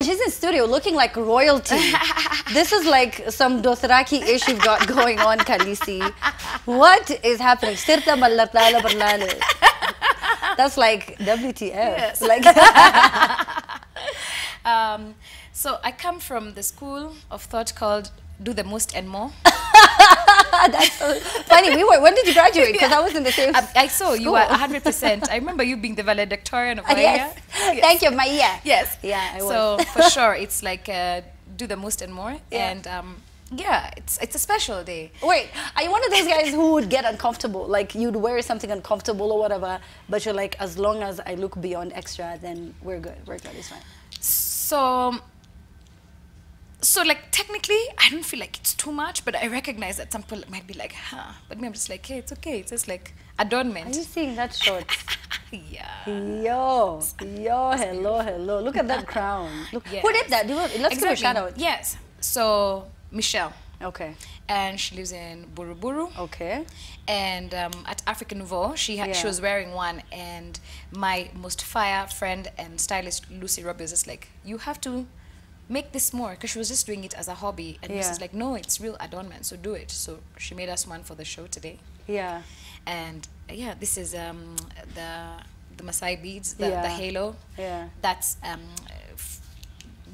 she's in studio looking like royalty. This is like some Dothraki-ish you've got going on, Khaleesi. What is happening? That's like WTF. Yes. Like so I come from the school of thought called do the most and more. that's so funny. When did you graduate? Because I was in the same I saw school. you were 100%. I remember you being the valedictorian of my yes. year. Yes. Thank you, my year. Yes. Yeah, I was. So for sure, it's like do the most and more. Yeah. And yeah, it's a special day. Wait, are you one of those guys who would get uncomfortable? Like you'd wear something uncomfortable or whatever, but you're like, as long as I look beyond extra, then we're good. We're good. It's fine. So like technically, I don't feel like it's too much, but I recognize that some people might be like, huh. But me, I'm just like, hey, it's okay. It's just like adornment. Are you seeing that short? Yeah. Yo, hello. Look at that crown. Look. Yes. Who did that? Let's give a shout out. Yes. So Michelle. Okay. And she lives in Buruburu. Okay. And at African Nouveau, she was wearing one, and my most fire friend and stylist Lucy Robbie was just like, you have to make this more, because she was just doing it as a hobby, and this is like, no, it's real adornment, so do it. So she made us one for the show today. Yeah. And yeah, this is the Maasai beads, the halo. Yeah. That's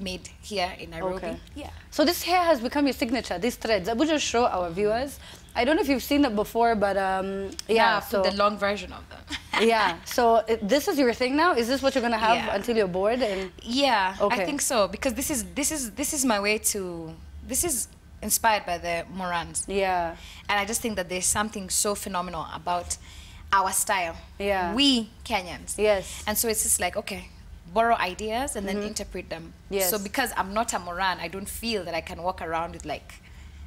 made here in Nairobi. Okay. Yeah. So this hair has become your signature, these threads. I would just show our viewers. I don't know if you've seen it before, but yeah. So the long version of them. Yeah. So this is your thing now? Is this what you're gonna have until you're bored? And yeah, okay. I think so, because this is my way to. This is inspired by the Morans. Yeah. And I just think that there's something so phenomenal about our style. Yeah. We Kenyans. Yes. And so it's just like, okay, borrow ideas and then interpret them. Yes. So because I'm not a Moran, I don't feel that I can walk around with like,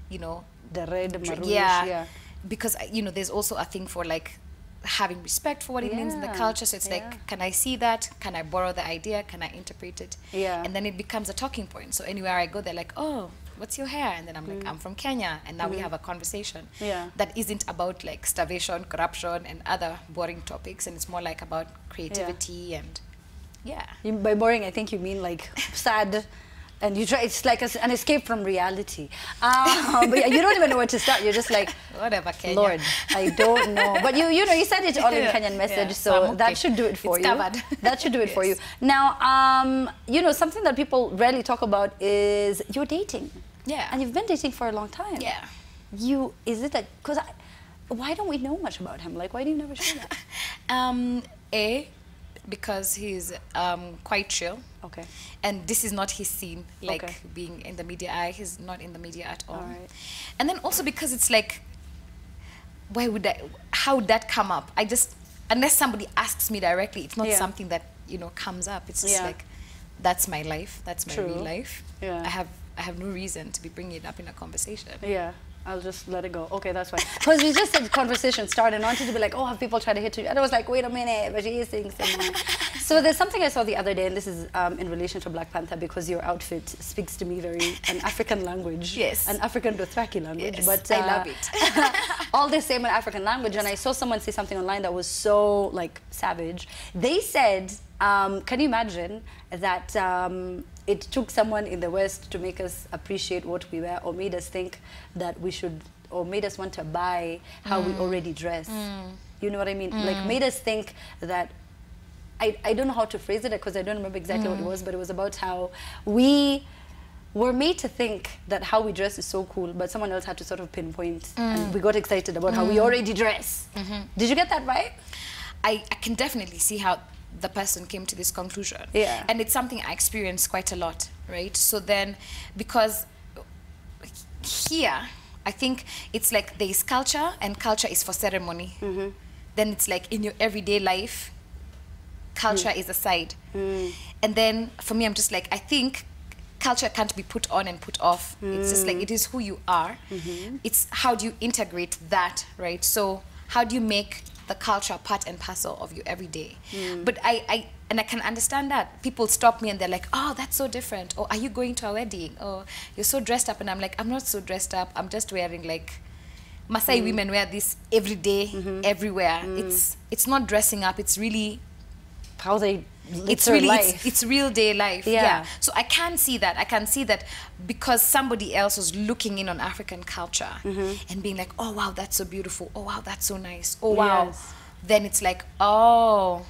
you know, the red, maroonish, yeah. Because, you know, there's also a thing for like having respect for what it means in the culture. So it's like, can I see that? Can I borrow the idea? Can I interpret it? Yeah. And then it becomes a talking point. So anywhere I go, they're like, oh, what's your hair? And then I'm like, I'm from Kenya. And now we have a conversation that isn't about like starvation, corruption, and other boring topics. And it's more like about creativity and by boring, I think you mean like sad. And you try, it's like an escape from reality. But yeah, you don't even know where to start. You're just like, whatever, Kenya. Lord, I don't know. But you know, you said it all in Kenyan message, so that should do it for you. Covered. That should do it for you. Now, you know, something that people rarely talk about is you're dating. Yeah. And you've been dating for a long time. Yeah. Is it that, because why don't we know much about him? Like, why do you never share that? Because he's quite chill. Okay. And this is not his scene, like being in the media eye. He's not in the media at all. Right. And then also because it's like, how would that come up? Unless somebody asks me directly, it's not something that, you know, comes up. It's just like, that's my life. That's my real life. Yeah. I have no reason to be bringing it up in a conversation. Yeah. I'll just let it go. Okay, that's fine. Because we just said conversation started and I wanted to be like, oh, have people tried to hit you? And I was like, wait a minute, but she is saying someone. So there's something I saw the other day, and this is in relation to Black Panther, because your outfit speaks to me an African language. Yes. An African Dothraki language. Yes, but I love it. all the same in African language. And I saw someone say something online that was so like savage. They said, can you imagine that it took someone in the West to make us appreciate what we wear, or made us think that we should, or made us want to buy how we already dress. You know what I mean? Like made us think that, I don't know how to phrase it because I don't remember exactly what it was, but it was about how we were made to think that how we dress is so cool, but someone else had to sort of pinpoint, and we got excited about how we already dress. Did you get that right? I can definitely see how the person came to this conclusion. Yeah. And it's something I experience quite a lot, right? So then, because here, I think it's like there is culture, and culture is for ceremony. Then it's like in your everyday life, culture is aside. And then for me, I'm just like, I think culture can't be put on and put off. It's just like, it is who you are. It's how do you integrate that, right? So how do you make the culture part and parcel of you every day? But I can understand that. People stop me and they're like, oh, that's so different. Or are you going to a wedding? Or you're so dressed up. And I'm like, I'm not so dressed up. I'm just wearing like, Maasai women wear this every day, everywhere. It's not dressing up. It's really how they it's really it's real day life. Yeah. So I can see that. I can see that because somebody else was looking in on African culture and being like, oh wow, that's so beautiful. Oh wow, that's so nice. Oh wow. Then it's like, oh,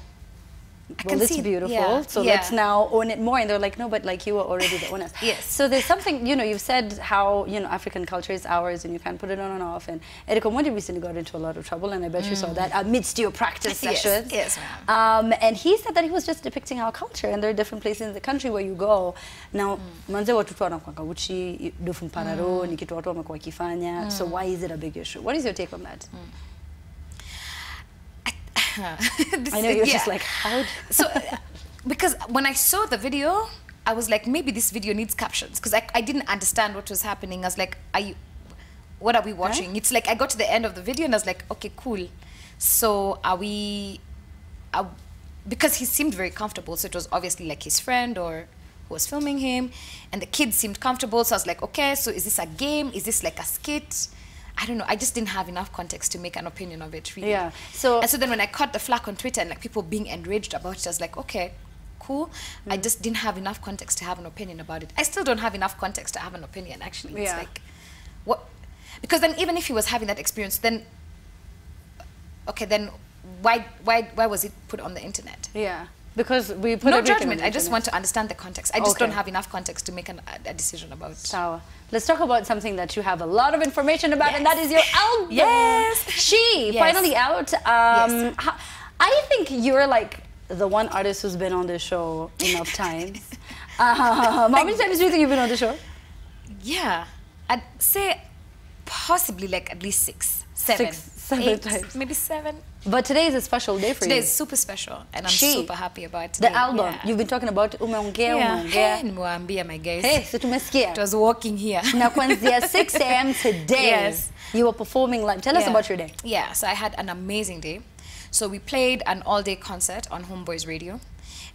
well, it's beautiful, so let's now own it more. And they're like, no, but like you were already the owners. So there's something, you know, you've said how, you know, African culture is ours and you can't put it on and off. And Erika Omondi recently got into a lot of trouble, and I bet you saw that amidst your practice sessions. Yes, ma'am. And he said that he was just depicting our culture, and there are different places in the country where you go. Now, manze watoto wanakuanga uchi, dufu mpararo, ni kitu watu wamekuwa wakifanya. So why is it a big issue? What is your take on that? I know you're just like, how? So, because when I saw the video, I was like, maybe this video needs captions, because I didn't understand what was happening. I was like, what are we watching? It's like I got to the end of the video and I was like, okay, cool. So because he seemed very comfortable, so it was obviously like his friend or who was filming him, and the kids seemed comfortable. So I was like, okay, so is this a game? Is this like a skit? I don't know. I just didn't have enough context to make an opinion of it, really. Yeah. And so then when I caught the flack on Twitter and like people being enraged about it, I was like, okay, cool. I just didn't have enough context to have an opinion about it. I still don't have enough context to have an opinion, actually. It's like, what? Because then even if he was having that experience, then, okay, then why was it put on the internet? Yeah. Because we put no judgment. I just want to understand the context. I just don't have enough context to make a decision about it. So let's talk about something that you have a lot of information about, and that is your album. Yes. She finally out. I think you're like the one artist who's been on the show enough times. How many times do you think you've been on the show? Yeah, I'd say possibly like at least 6, 7, 7 times. Maybe 7. But today is a special day for you. Today is super special, and I'm super happy about today. The album. You've been talking about umeongea. Nimewaambia my guys. Hey, so tumesikia. It was walking here. Now, kuanzia 6 a.m. today, you were performing live. Tell us about your day. Yeah, so I had an amazing day. So we played an all-day concert on Homeboys Radio,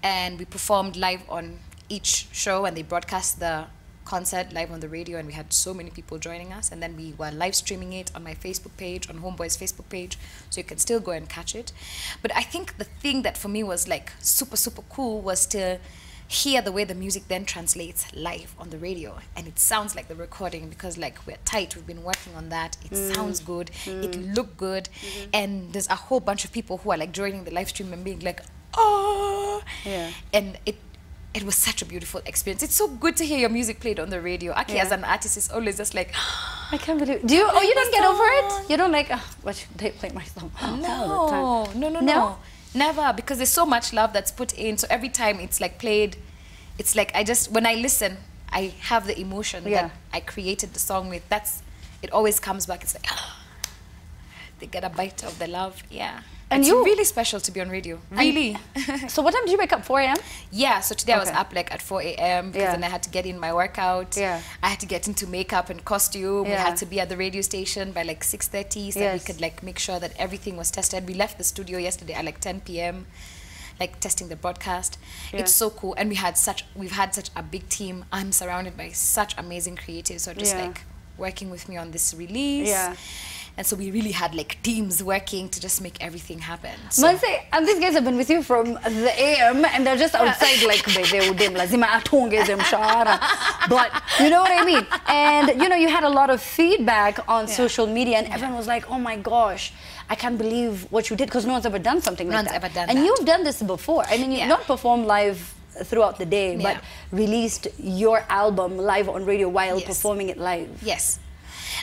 and we performed live on each show, and they broadcast the concert live on the radio, and we had so many people joining us, and then we were live streaming it on my Facebook page, on Homeboy's Facebook page, so you can still go and catch it. But I think the thing that for me was like super cool was to hear the way the music then translates live on the radio, and it sounds like the recording, because like we're tight, we've been working on that, it sounds good, it looked good, and there's a whole bunch of people who are like joining the live stream and being like, oh, and it was such a beautiful experience. It's so good to hear your music played on the radio. Aki, as an artist, is always just like, I can't believe. Do you? Oh, you don't get over it? You don't like? What should they play my song? No, never. Because there's so much love that's put in. So every time it's like played, it's like when I listen, I have the emotion that I created the song with. It always comes back. It's like, they get a bite of the love. Yeah. And it's really special to be on radio, really. So what time did you wake up, 4 a.m.? Yeah, so today I was up like at 4 a.m. because then I had to get in my workout. I had to get into makeup and costume. We had to be at the radio station by like 6:30 so we could like make sure that everything was tested. We left the studio yesterday at like 10 p.m. like testing the broadcast. It's so cool, and we've had such a big team. I'm surrounded by such amazing creatives who are just like working with me on this release. And so we really had like teams working to just make everything happen. So. And these guys have been with you from the AM, and they're just outside like, but you know what I mean? And you know, you had a lot of feedback on social media, and everyone was like, oh my gosh, I can't believe what you did, because no one's ever done something like that. No one's ever done that. And you've done this before. I mean, you've not performed live throughout the day, but released your album live on radio while performing it live. Yes.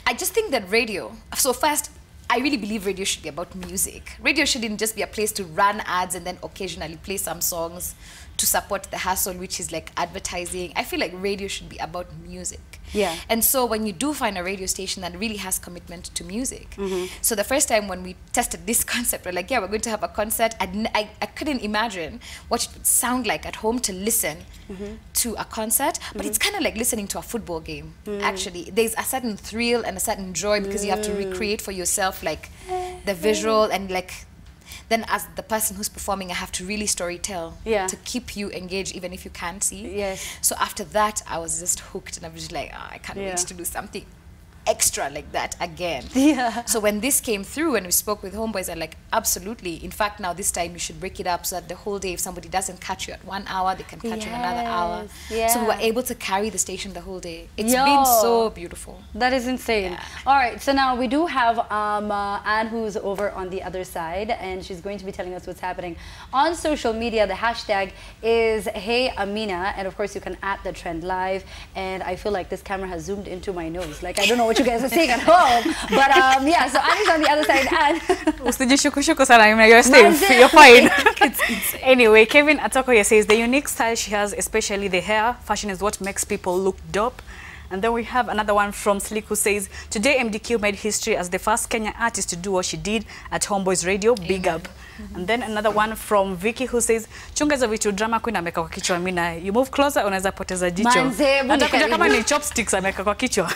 I just think that radio, so first, I really believe radio should be about music. Radio shouldn't just be a place to run ads and then occasionally play some songs to support the hustle, which is like advertising. I feel like radio should be about music. And so when you do find a radio station that really has commitment to music. So the first time when we tested this concept, we're like, we're going to have a concert. I couldn't imagine what it would sound like at home to listen to a concert, but it's kind of like listening to a football game, actually. There's a certain thrill and a certain joy because you have to recreate for yourself like the visual, and like then as the person who's performing, I have to really storytell to keep you engaged even if you can't see. So after that, I was just hooked, and I was just like, I can't wait to do something extra like that again. So when this came through and we spoke with Homeboys, I'm like, Absolutely. In fact, now this time you should break it up so that the whole day, if somebody doesn't catch you at 1 hour, they can catch you in another hour. Yeah. So we were able to carry the station the whole day. It's been so beautiful. That is insane. Yeah. All right, so now we do have Anne, who's over on the other side, and she's going to be telling us what's happening on social media. The hashtag is Hey Amina, and of course you can @ the trend live. And I feel like this camera has zoomed into my nose. Like, I don't know what you guys are seeing at home, but yeah. So Anne is on the other side. Anne. You're safe. You're fine. Anyway, Kevin Atokoye says the unique style she has, especially the hair, fashion is what makes people look dope. And then we have another one from Slick who says, today MDQ made history as the first Kenyan artist to do what she did at Homeboys Radio. Big up. And then another one from Vicky who says, chunga hizo vitu drama queen ameka kwa kichwa. Mina, you move closer, unaweza poteza jicho. Hata kuja kama ni chopsticks ameka kwa kichwa.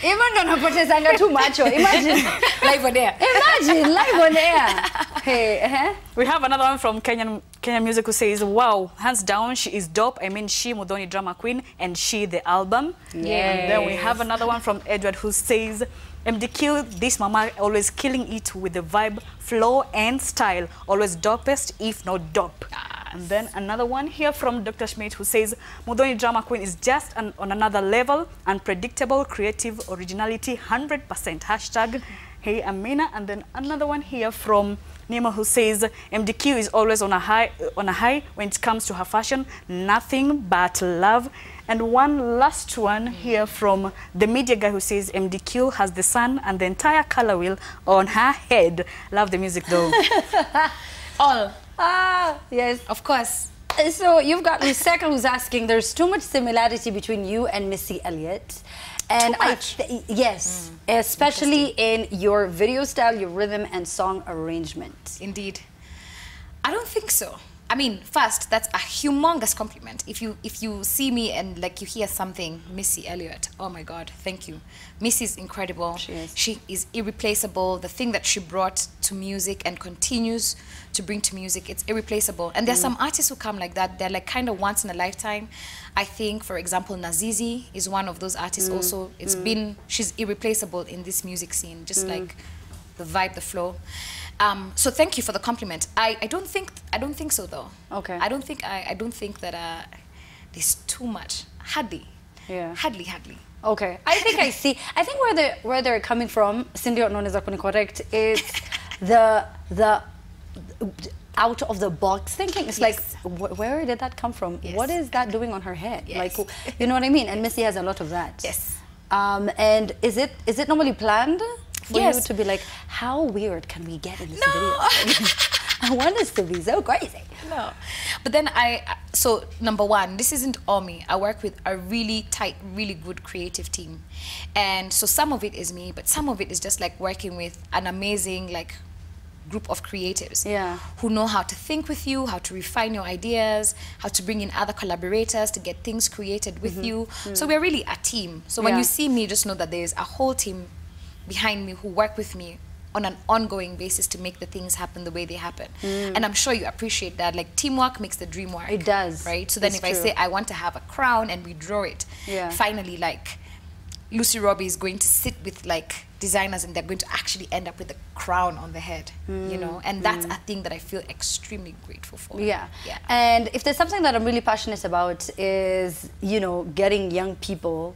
Even don't napotezanga too much. Imagine live on air. Imagine live on air. Hey, We have another one from Kenyan Music who says, wow, hands down, she is dope. I mean, she Muthoni Drummer Queen and she the album. Yeah. And then we have another one from Edward who says, MDQ, this mama always killing it with the vibe, flow and style. Always dopest, if not dope. And then another one here from Dr. Schmidt who says, Muthoni Drummer Queen is just on another level, unpredictable, creative, originality, 100%. Hashtag Hey Amina. And then another one here from Nima who says, MDQ is always on a high when it comes to her fashion, nothing but love. And one last one here from the media guy who says, MDQ has the sun and the entire color wheel on her head. Love the music though. All. Yes. Of course. So you've got Luseka who's asking, there's too much similarity between you and Missy Elliott. And yes, especially in your video style, your rhythm and song arrangement. Indeed. I don't think so. I mean, first, that's a humongous compliment. If you see me and like you hear something, Missy Elliott, oh my God, thank you. Missy is incredible. She is irreplaceable. The thing that she brought to music and continues to bring to music, it's irreplaceable. And there's some artists who come like that. They're like kind of once in a lifetime. I think, for example, Nazizi is one of those artists also. She's irreplaceable in this music scene, just like the vibe, the flow. So thank you for the compliment. I don't think so though. Okay. I don't think that there's too much. Hardly. Yeah. Hardly. Okay. I think where they're coming from, Cindy Ononeza kuni correct, it's the out of the box thinking. It's like, where did that come from? What is that doing on her head? Like, you know what I mean? And Missy has a lot of that. Yes. And is it normally planned? For you to be like, how weird can we get in this video? I want this to be so crazy. No. But then so number one, this isn't all me. I work with a really tight, really good creative team. And so some of it is me, but some of it is just like working with an amazing like group of creatives who know how to think with you, how to refine your ideas, how to bring in other collaborators to get things created with you. So we're really a team. So when you see me, just know that there's a whole team behind me who work with me on an ongoing basis to make the things happen the way they happen. And I'm sure you appreciate that. Like, teamwork makes the dream work. It does. Right? So then if I say I want to have a crown and we draw it, finally, like, Lucy Robbie is going to sit with, like, designers and they're going to actually end up with a crown on the head, you know? And that's a thing that I feel extremely grateful for. Yeah. And if there's something that I'm really passionate about is, you know, getting young people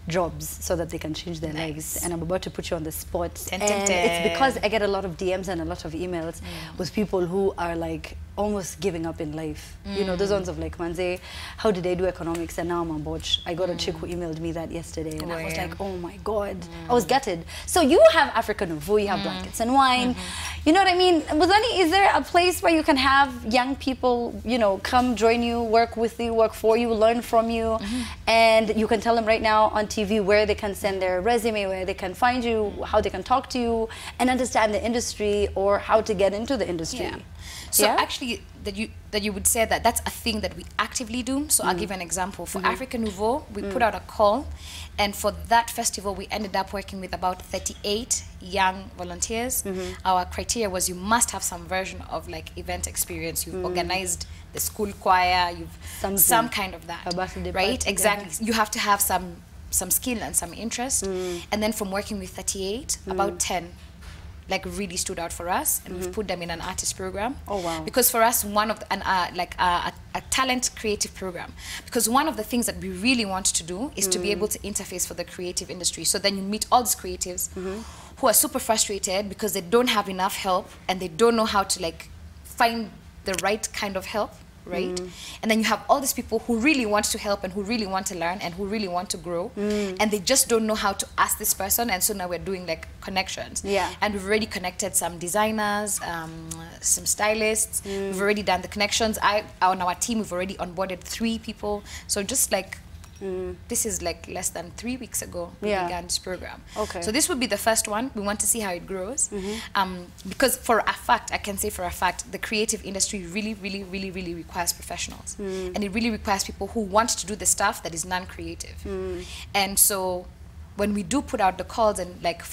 jobs so that they can change their lives. And I'm about to put you on the spot. It's because I get a lot of DMs and a lot of emails with people who are like almost giving up in life. You know, those ones of like, Manze, how did I do economics and now I'm on board? I got a chick who emailed me that yesterday and I was like, oh my God, I was gutted. So you have African Nouveau, you have Blankets and Wine. You know what I mean? Muthoni, is there a place where you can have young people, you know, come join you, work with you, work for you, learn from you, and you can tell them right now on TV where they can send their resume, where they can find you, how they can talk to you, and understand the industry or how to get into the industry? So actually, that you would say that that's a thing that we actively do. So I'll give an example. For African Nouveau, we put out a call, and for that festival, we ended up working with about 38 young volunteers. Our criteria was you must have some version of like event experience. You've organized the school choir. You've some kind of that, right? Exactly. You have to have some skill and some interest. And then from working with 38, about 10 like really stood out for us, and we've put them in an artist program. Oh wow! Because for us, one of the, a talent creative program, because one of the things that we really want to do is to be able to interface for the creative industry. So then you meet all these creatives who are super frustrated because they don't have enough help and they don't know how to like find the right kind of help. Right? And then you have all these people who really want to help and who really want to learn and who really want to grow, and they just don't know how to ask this person, and so now we're doing like connections. Yeah. And we've already connected some designers, some stylists. We've already done the connections. On our team, we've already onboarded 3 people. So just like this is like less than 3 weeks ago we began this program. Okay. So this would be the first one. We want to see how it grows. Because for a fact, I can say for a fact, the creative industry really, really, really, really requires professionals. And it really requires people who want to do the stuff that is non-creative. And so when we do put out the calls and like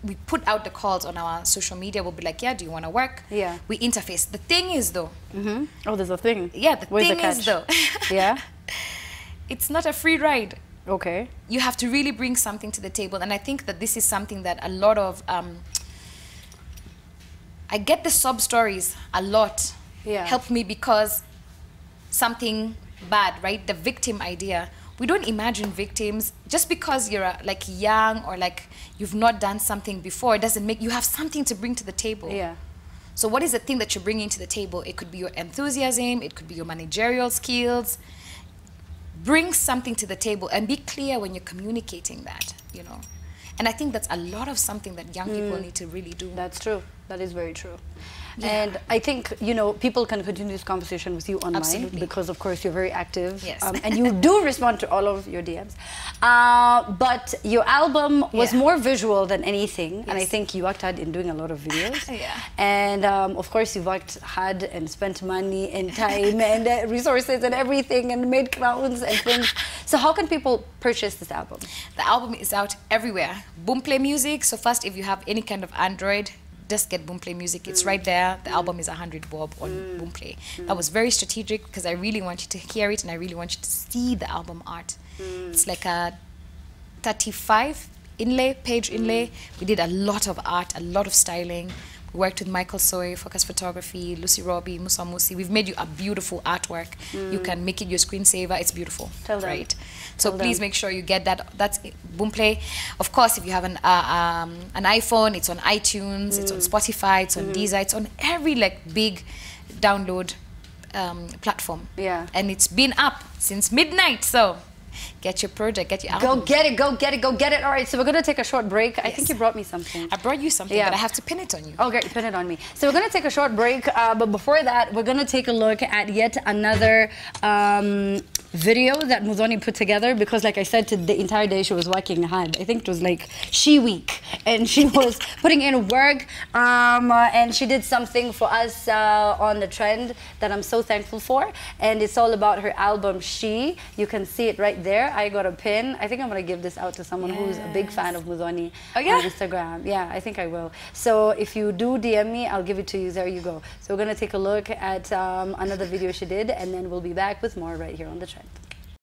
we put out the calls on our social media, we'll be like, yeah, do you want to work? Yeah. We interface. The thing is though. Oh, there's a thing. Yeah, Where's thing the catch? is though. Yeah. It's not a free ride. Okay. You have to really bring something to the table. And I think that this is something that a lot of, I get the sob stories a lot. Yeah. Help me because something bad, right? The victim idea. We don't imagine victims just because you're like young or like you've not done something before. It doesn't make, you have something to bring to the table. Yeah. So what is the thing that you're bringing to the table? It could be your enthusiasm. It could be your managerial skills. Bring something to the table and be clear when you're communicating that, you know. And I think that's a lot of something that young people need to really do. That's true. That is very true. Yeah. And I think, you know, people can continue this conversation with you online. Absolutely. Because, of course, you're very active. Yes. And you do respond to all of your DMs. But your album was more visual than anything. Yes. And I think you worked hard in doing a lot of videos. Yeah. And, of course, you worked hard and spent money and time and resources and everything and made crowns and things. So how can people purchase this album? The album is out everywhere. Boomplay Music. So first, if you have any kind of Android, just get Boomplay Music. It's right there. The album is 100 bob on Boomplay. That was very strategic because I really want you to hear it and I really want you to see the album art. It's like a 35 page inlay. We did a lot of art, a lot of styling. We worked with Michael Soy, Focus Photography, Lucy Robbie, Musa Musi. We've made you a beautiful artwork. You can make it your screensaver. It's beautiful. Tell them. Right? So Tell please them. make sure you get that. That's Boomplay. Of course, if you have an iPhone, it's on iTunes, it's on Spotify, it's on Deezer, it's on every like big download platform. Yeah. And it's been up since midnight. So get your project, get your album. Go get it, go get it, go get it. All right, so we're going to take a short break. I think you brought me something. I brought you something, but I have to pin it on you. Okay, pin it on me. So we're going to take a short break, but before that, we're going to take a look at yet another video that Muthoni put together because, like I said, the entire day she was working hard. I think it was like She Week, and she was putting in work, and she did something for us on the trend that I'm so thankful for, and it's all about her album She. You can see it right there. I got a pin. I think I'm going to give this out to someone who's a big fan of Muthoni on Instagram. Yeah, I think I will. So if you do DM me, I'll give it to you. There you go. So we're going to take a look at another video she did, and then we'll be back with more right here on the trend.